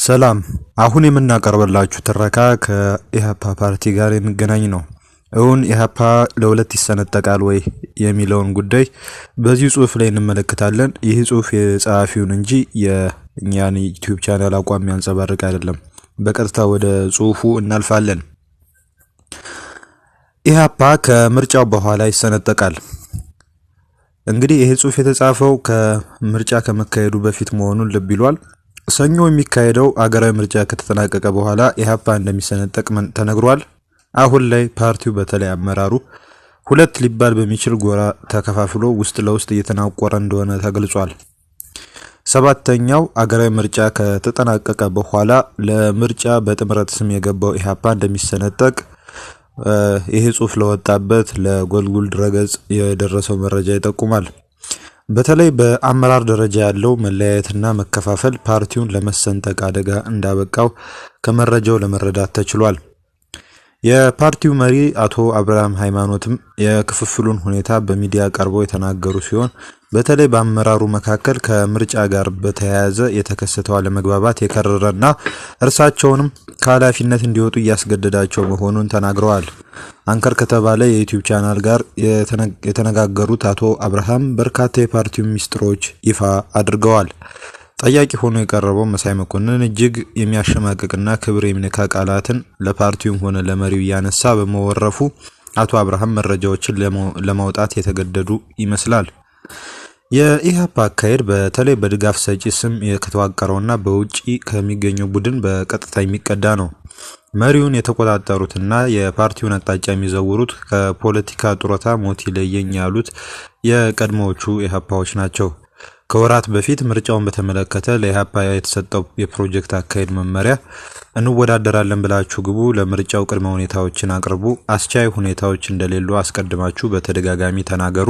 ሰላም አሁን የምናቀርብላችሁ ትረካ ከኢሃፓ ፓርቲ ጋር የሚገናኝ ነው። እውን ኢሃፓ ለሁለት ይሰነጠቃል ወይ የሚለውን ጉዳይ በዚህ ጽሁፍ ላይ እንመለከታለን። ይህ ጽሁፍ የጸሐፊውን እንጂ የኛን ዩቲዩብ ቻናል አቋም የሚያንጸባርቅ አይደለም። በቀጥታ ወደ ጽሁፉ እናልፋለን። ኢሃፓ ከምርጫው በኋላ ይሰነጠቃል። እንግዲህ ይህ ጽሁፍ የተጻፈው ከምርጫ ከመካሄዱ በፊት መሆኑን ልብ ይሏል። ሰኞ የሚካሄደው አገራዊ ምርጫ ከተጠናቀቀ በኋላ ኢሃፓ እንደሚሰነጠቅ ተነግሯል። አሁን ላይ ፓርቲው በተለይ አመራሩ ሁለት ሊባል በሚችል ጎራ ተከፋፍሎ ውስጥ ለውስጥ እየተናቆረ እንደሆነ ተገልጿል። ሰባተኛው አገራዊ ምርጫ ከተጠናቀቀ በኋላ ለምርጫ በጥምረት ስም የገባው ኢሃፓ እንደሚሰነጠቅ ይሄ ጽሁፍ ለወጣበት ለጎልጉል ድረገጽ የደረሰው መረጃ ይጠቁማል። በተለይ በአመራር ደረጃ ያለው መለያየትና መከፋፈል ፓርቲውን ለመሰንጠቅ አደጋ እንዳበቃው ከመረጃው ለመረዳት ተችሏል። የፓርቲው መሪ አቶ አብርሃም ሃይማኖትም የክፍፍሉን ሁኔታ በሚዲያ ቀርበው የተናገሩ ሲሆን በተለይ በአመራሩ መካከል ከምርጫ ጋር በተያያዘ የተከሰተው አለመግባባት የከረረና እርሳቸውንም ከኃላፊነት እንዲወጡ እያስገደዳቸው መሆኑን ተናግረዋል። አንከር ከተባለ የዩቲዩብ ቻናል ጋር የተነጋገሩት አቶ አብርሃም በርካታ የፓርቲው ሚስጥሮች ይፋ አድርገዋል። ጠያቂ ሆኖ የቀረበው መሳይ መኮንን እጅግ የሚያሸማቅቅና ክብር የሚነካ ቃላትን ለፓርቲውም ሆነ ለመሪው እያነሳ በመወረፉ አቶ አብርሃም መረጃዎችን ለማውጣት የተገደዱ ይመስላል። የኢሃፓ አካሄድ በተለይ በድጋፍ ሰጪ ስም ከተዋቀረውና በውጪ ከሚገኘው ቡድን በቀጥታ የሚቀዳ ነው። መሪውን የተቆጣጠሩትና የፓርቲውን አቅጣጫ የሚዘውሩት ከፖለቲካ ጡረታ ሞት ይለየኝ ያሉት የቀድሞዎቹ ኢሃፓዎች ናቸው። ከወራት በፊት ምርጫውን በተመለከተ ለኢሃፓ የተሰጠው የፕሮጀክት አካሄድ መመሪያ እንወዳደራለን ብላችሁ ግቡ፣ ለምርጫው ቅድመ ሁኔታዎችን አቅርቡ፣ አስቻይ ሁኔታዎች እንደሌሉ አስቀድማችሁ በተደጋጋሚ ተናገሩ፣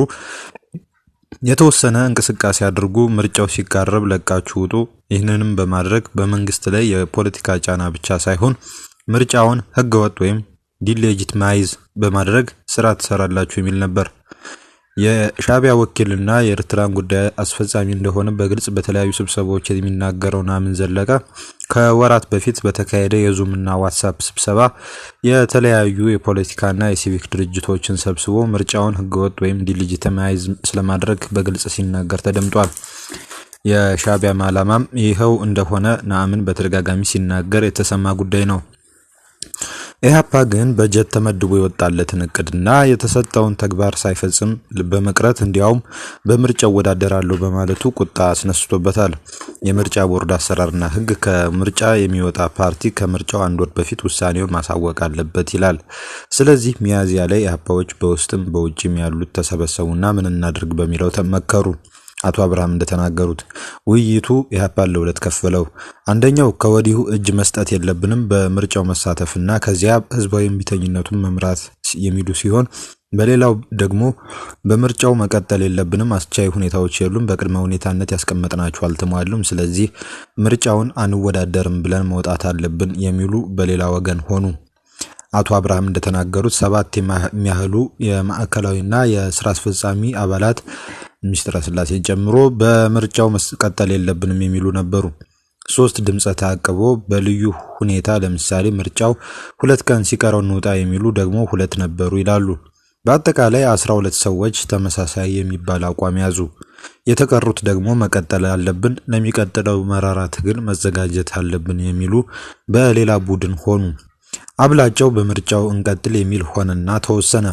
የተወሰነ እንቅስቃሴ አድርጉ፣ ምርጫው ሲቃረብ ለቃችሁ ውጡ። ይህንንም በማድረግ በመንግስት ላይ የፖለቲካ ጫና ብቻ ሳይሆን ምርጫውን ህገወጥ ወይም ዲሌጂቲማይዝ በማድረግ ስራ ትሰራላችሁ የሚል ነበር። የሻቢያ ወኪልና የኤርትራን ጉዳይ አስፈጻሚ እንደሆነ በግልጽ በተለያዩ ስብሰባዎች የሚናገረው ናምን ዘለቀ ከወራት በፊት በተካሄደ የዙምና ዋትስአፕ ስብሰባ የተለያዩ የፖለቲካና የሲቪክ ድርጅቶችን ሰብስቦ ምርጫውን ህገወጥ ወይም ዲሌጂቲማይዝ ስለማድረግ በግልጽ ሲናገር ተደምጧል። የሻቢያ ዓላማም ይኸው እንደሆነ ናምን በተደጋጋሚ ሲናገር የተሰማ ጉዳይ ነው። ኢሃፓ ግን በጀት ተመድቦ የወጣለትን እቅድና የተሰጠውን ተግባር ሳይፈጽም በመቅረት እንዲያውም በምርጫው ወዳደራለሁ በማለቱ ቁጣ አስነስቶበታል። የምርጫ ቦርድ አሰራርና ህግ ከምርጫ የሚወጣ ፓርቲ ከምርጫው አንድ ወር በፊት ውሳኔውን ማሳወቅ አለበት ይላል። ስለዚህ ሚያዝያ ላይ ኢሃፓዎች በውስጥም በውጭም ያሉት ተሰበሰቡና ምን እናድርግ በሚለው ተመከሩ። አቶ አብርሃም እንደተናገሩት ውይይቱ ኢሃፓን ለሁለት ከፈለው። አንደኛው ከወዲሁ እጅ መስጠት የለብንም በምርጫው መሳተፍና ከዚያ ህዝባዊ እምቢተኝነቱን መምራት የሚሉ ሲሆን፣ በሌላው ደግሞ በምርጫው መቀጠል የለብንም፣ አስቻይ ሁኔታዎች የሉም፣ በቅድመ ሁኔታነት ያስቀመጥናቸው አልተሟሉም፣ ስለዚህ ምርጫውን አንወዳደርም ብለን መውጣት አለብን የሚሉ በሌላ ወገን ሆኑ። አቶ አብርሃም እንደተናገሩት 7 የሚያህሉ የማዕከላዊና የስራ አስፈጻሚ አባላት ሚኒስትር ስላሴን ጨምሮ በምርጫው መቀጠል የለብንም የሚሉ ነበሩ። 3 ድምፀ ተአቅቦ በልዩ ሁኔታ ለምሳሌ ምርጫው 2 ቀን ሲቀረው እንውጣ የሚሉ ደግሞ 2 ነበሩ ይላሉ። በአጠቃላይ 12 ሰዎች ተመሳሳይ የሚባል አቋም ያዙ። የተቀሩት ደግሞ መቀጠል አለብን፣ ለሚቀጥለው መራራ ትግል መዘጋጀት አለብን የሚሉ በሌላ ቡድን ሆኑ። አብላጫው በምርጫው እንቀጥል የሚል ሆነና ተወሰነ።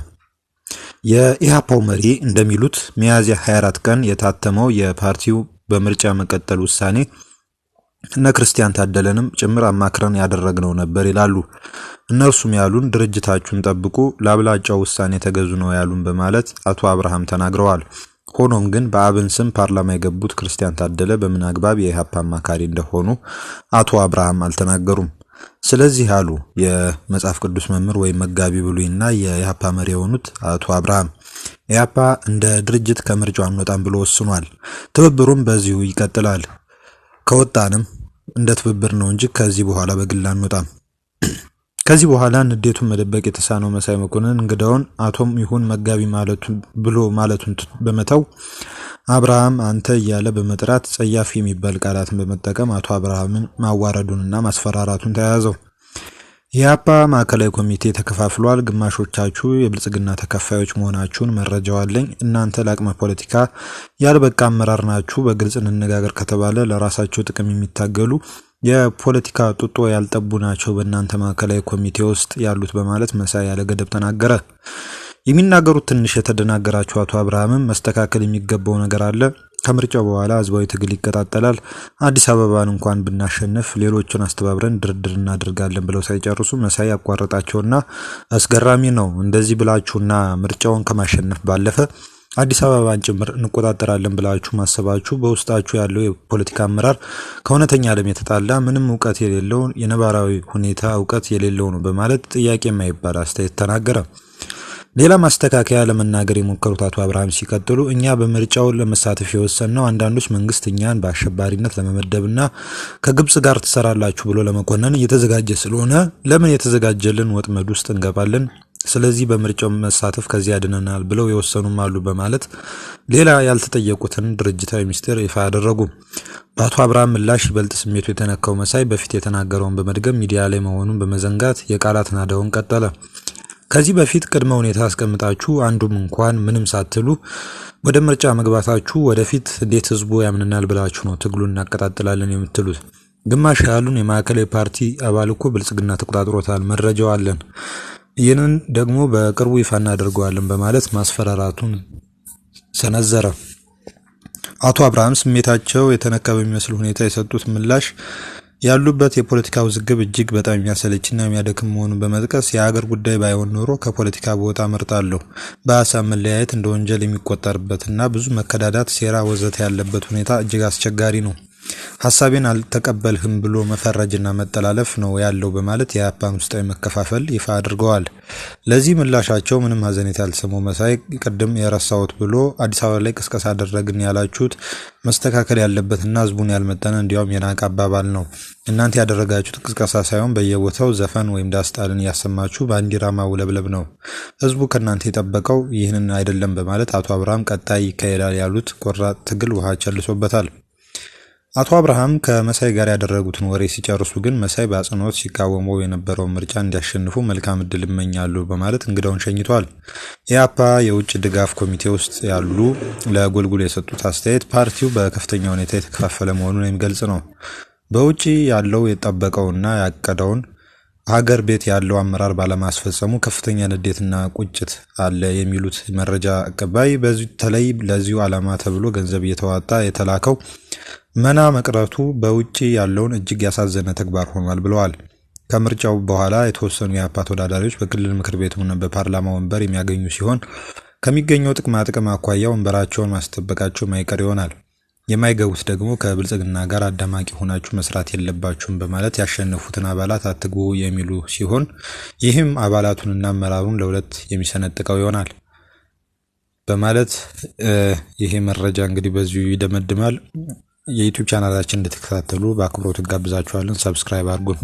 የኢሃፓው መሪ እንደሚሉት ሚያዝያ 24 ቀን የታተመው የፓርቲው በምርጫ መቀጠል ውሳኔ እነ ክርስቲያን ታደለንም ጭምር አማክረን ያደረግነው ነበር ይላሉ። እነርሱም ያሉን ድርጅታችሁን ጠብቁ፣ ለአብላጫው ውሳኔ ተገዙ ነው ያሉን በማለት አቶ አብርሃም ተናግረዋል። ሆኖም ግን በአብን ስም ፓርላማ የገቡት ክርስቲያን ታደለ በምን አግባብ የኢሃፓ አማካሪ እንደሆኑ አቶ አብርሃም አልተናገሩም። ስለዚህ አሉ የመጽሐፍ ቅዱስ መምህር ወይም መጋቢ ብሉይና የኢሃፓ መሪ የሆኑት አቶ አብርሃም ኢሃፓ እንደ ድርጅት ከምርጫው አንወጣም ብሎ ወስኗል። ትብብሩም በዚሁ ይቀጥላል። ከወጣንም እንደ ትብብር ነው እንጂ ከዚህ በኋላ በግል አንወጣም። ከዚህ በኋላ ንዴቱን መደበቅ የተሳነው መሳይ መኮንን እንግዳውን አቶም ይሁን መጋቢ ማለቱን በመተው አብርሃም አንተ እያለ በመጥራት ጸያፍ የሚባል ቃላትን በመጠቀም አቶ አብርሃምን ማዋረዱንና ማስፈራራቱን ተያያዘው። የአፓ ማዕከላዊ ኮሚቴ ተከፋፍሏል። ግማሾቻችሁ የብልጽግና ተከፋዮች መሆናችሁን መረጃው አለኝ። እናንተ ለአቅመ ፖለቲካ ያልበቃ አመራር ናችሁ። በግልጽ እንነጋገር ከተባለ ለራሳቸው ጥቅም የሚታገሉ የፖለቲካ ጡጦ ያልጠቡ ናቸው በእናንተ ማዕከላዊ ኮሚቴ ውስጥ ያሉት በማለት መሳይ ያለ ገደብ ተናገረ። የሚናገሩት ትንሽ የተደናገራቸው አቶ አብርሃምም መስተካከል የሚገባው ነገር አለ። ከምርጫው በኋላ ህዝባዊ ትግል ይቀጣጠላል። አዲስ አበባን እንኳን ብናሸንፍ ሌሎችን አስተባብረን ድርድር እናደርጋለን ብለው ሳይጨርሱ መሳይ ያቋረጣቸውና አስገራሚ ነው። እንደዚህ ብላችሁና ምርጫውን ከማሸነፍ ባለፈ አዲስ አበባን ጭምር እንቆጣጠራለን ብላችሁ ማሰባችሁ በውስጣችሁ ያለው የፖለቲካ አመራር ከእውነተኛ ዓለም የተጣላ ምንም እውቀት የሌለው የነባራዊ ሁኔታ እውቀት የሌለው ነው በማለት ጥያቄ የማይባል አስተያየት ተናገረ። ሌላ ማስተካከያ ለመናገር የሞከሩት አቶ አብርሃም ሲቀጥሉ እኛ በምርጫው ለመሳተፍ የወሰንነው አንዳንዶች መንግስት እኛን በአሸባሪነት ለመመደብና ከግብጽ ጋር ትሰራላችሁ ብሎ ለመኮነን እየተዘጋጀ ስለሆነ ለምን የተዘጋጀልን ወጥመድ ውስጥ እንገባለን? ስለዚህ በምርጫው መሳተፍ ከዚህ ያድነናል ብለው የወሰኑም አሉ በማለት ሌላ ያልተጠየቁትን ድርጅታዊ ሚስጥር ይፋ ያደረጉ። በአቶ አብርሃም ምላሽ ይበልጥ ስሜቱ የተነካው መሳይ በፊት የተናገረውን በመድገም ሚዲያ ላይ መሆኑን በመዘንጋት የቃላት ናዳውን ቀጠለ። ከዚህ በፊት ቅድመ ሁኔታ አስቀምጣችሁ አንዱም እንኳን ምንም ሳትሉ ወደ ምርጫ መግባታችሁ ወደፊት እንዴት ህዝቡ ያምንናል ብላችሁ ነው ትግሉን እናቀጣጥላለን የምትሉት? ግማሽ ያሉን የማዕከላዊ ፓርቲ አባል እኮ ብልጽግና ተቆጣጥሮታል፣ መረጃው አለን። ይህንን ደግሞ በቅርቡ ይፋ እናደርገዋለን በማለት ማስፈራራቱን ሰነዘረ። አቶ አብርሃም ስሜታቸው የተነካ በሚመስል ሁኔታ የሰጡት ምላሽ ያሉበት የፖለቲካ ውዝግብ እጅግ በጣም የሚያሰለችና የሚያደክም መሆኑን በመጥቀስ የሀገር ጉዳይ ባይሆን ኖሮ ከፖለቲካ ቦታ መርጣለሁ። በሀሳብ መለያየት እንደ ወንጀል የሚቆጠርበትና ብዙ መከዳዳት፣ ሴራ ወዘተ ያለበት ሁኔታ እጅግ አስቸጋሪ ነው። ሐሳቤን አልተቀበልህም ብሎ መፈረጅና መጠላለፍ ነው ያለው በማለት የአፓን ውስጣዊ መከፋፈል ይፋ አድርገዋል። ለዚህ ምላሻቸው ምንም ሀዘኔታ ያልተሰማው መሳይ ቅድም የረሳሁት ብሎ አዲስ አበባ ላይ ቅስቀሳ አደረግን ያላችሁት መስተካከል ያለበትና ህዝቡን ያልመጠነ እንዲያውም የናቀ አባባል ነው። እናንተ ያደረጋችሁት ቅስቀሳ ሳይሆን በየቦታው ዘፈን ወይም ዳስጣልን እያሰማችሁ ባንዲራ ማውለብለብ ነው። ህዝቡ ከእናንተ የጠበቀው ይህንን አይደለም በማለት አቶ አብርሃም ቀጣይ ይካሄዳል ያሉት ቆራጥ ትግል ውሃ ቸልሶበታል። አቶ አብርሃም ከመሳይ ጋር ያደረጉትን ወሬ ሲጨርሱ ግን መሳይ በአጽንኦት ሲቃወመው የነበረው ምርጫ እንዲያሸንፉ መልካም እድል እመኛለሁ በማለት እንግዳውን ሸኝቷል። የአፓ የውጭ ድጋፍ ኮሚቴ ውስጥ ያሉ ለጎልጉል የሰጡት አስተያየት ፓርቲው በከፍተኛ ሁኔታ የተከፋፈለ መሆኑን የሚገልጽ ነው። በውጭ ያለው የጠበቀውና ያቀደውን ሀገር ቤት ያለው አመራር ባለማስፈጸሙ ከፍተኛ ንዴትና ቁጭት አለ የሚሉት መረጃ አቀባይ በተለይ ለዚሁ ዓላማ ተብሎ ገንዘብ እየተዋጣ የተላከው መና መቅረቱ በውጭ ያለውን እጅግ ያሳዘነ ተግባር ሆኗል ብለዋል። ከምርጫው በኋላ የተወሰኑ የአፓ ተወዳዳሪዎች በክልል ምክር ቤቱና በፓርላማ ወንበር የሚያገኙ ሲሆን ከሚገኘው ጥቅም አኳያ ወንበራቸውን ማስጠበቃቸው ማይቀር ይሆናል። የማይገቡት ደግሞ ከብልጽግና ጋር አዳማቂ ሆናችሁ መስራት የለባችሁም በማለት ያሸነፉትን አባላት አትግቡ የሚሉ ሲሆን ይህም አባላቱንና አመራሩን ለሁለት የሚሰነጥቀው ይሆናል በማለት ይሄ መረጃ እንግዲህ በዚሁ ይደመድማል። የዩቲዩብ ቻናላችን እንድትከታተሉ በአክብሮት እንጋብዛችኋለን። ሰብስክራይብ አድርጉ።